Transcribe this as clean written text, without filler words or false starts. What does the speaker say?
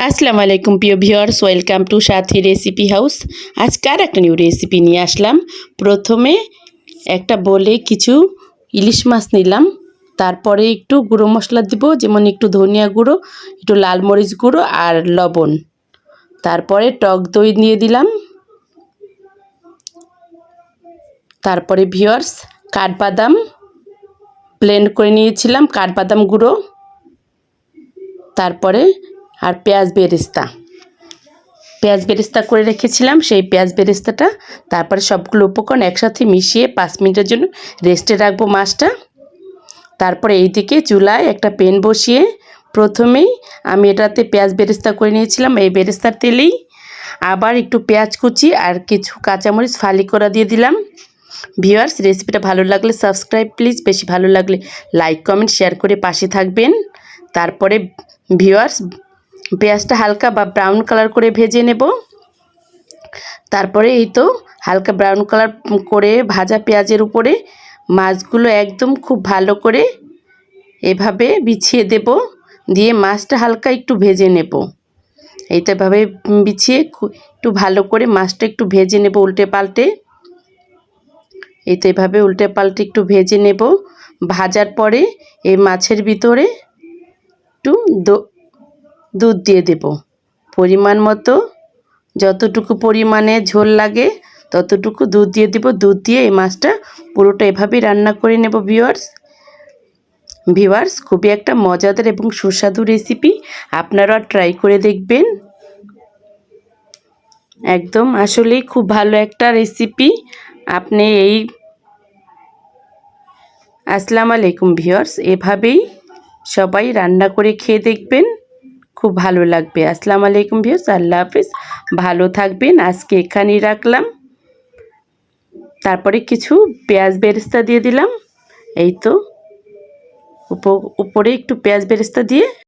আসসালামু আলাইকুম প্রিয় viewers, welcome to Sathi recipe house. আজকে আর একটা নিউ রেসিপি নিয়ে আসলাম। প্রথমে একটা বলে কিছু ইলিশ মাছ নিলাম, তারপরে একটু গুঁড়ো মশলা দিব, যেমন একটু ধনিয়া গুঁড়ো, একটু লাল মরিচ গুঁড়ো আর লবণ। তারপরে টক দই দিয়ে দিলাম। তারপরে ভিউয়ার্স কাঠবাদাম ব্লেন্ড করে নিয়েছিলাম, কাঠবাদাম গুঁড়ো। তারপরে আর পেঁয়াজ বেরেস্তা করে রেখেছিলাম, সেই পেঁয়াজ বেরেস্তাটা। তারপরে সবগুলো উপকরণ একসাথে মিশিয়ে 5 মিনিটের জন্য রেস্টে রাখবো মাছটা। তারপরে এইদিকে চুলায় একটা প্যান বসিয়ে প্রথমেই আমি এটাতে পেঁয়াজ বেরেস্তা করে নিয়েছিলাম। এই বেরেস্তার তেলেই আবার একটু পেঁয়াজ কুচি আর কিছু কাঁচামরিচ ফালি করা দিয়ে দিলাম। ভিউয়ার্স, রেসিপিটা ভালো লাগলে সাবস্ক্রাইব প্লিজ, বেশি ভালো লাগলে লাইক কমেন্ট শেয়ার করে পাশে থাকবেন। তারপরে ভিউয়ার্স পেঁয়াজটা হালকা বা ব্রাউন কালার করে ভেজে নেব। তারপরে এই তো হালকা ব্রাউন কালার করে ভাজা পেঁয়াজের উপরে মাছগুলো একদম খুব ভালো করে এভাবে বিছিয়ে দেব, দিয়ে মাছটা হালকা একটু ভেজে নেব। এই তো এভাবে বিছিয়ে একটু ভালো করে মাছটা একটু ভেজে নেব উল্টে পাল্টে। এই তো এভাবে উল্টে পাল্টে একটু ভেজে নেব। ভাজার পরে এই মাছের ভিতরে একটু দুধ দিয়ে দেব পরিমাণ মতো, যতটুকু পরিমাণে ঝোল লাগে ততটুকু দুধ দিয়ে দেব। দুধ দিয়ে এই মাছটা পুরোটা এভাবেই রান্না করে নেব। ভিউয়ার্স খুবই একটা মজাদার এবং সুস্বাদু রেসিপি, আপনারা ট্রাই করে দেখবেন। একদম আসলেই খুব ভালো একটা রেসিপি। আপনি এই আসসালামু আলাইকুম ভিউয়ার্স, এভাবেই সবাই রান্না করে খেয়ে দেখবেন, খুব ভালো লাগবে। আসসালামু আলাইকুম ভিউয়ার্স, আল্লাহ হাফেজ, ভালো থাকবেন। আজকে এখানেই রাখলাম। তারপরে কিছু পেঁয়াজ বেরেস্তা দিয়ে দিলাম। এই তো উপরে একটু পেঁয়াজ বেরেস্তা দিয়ে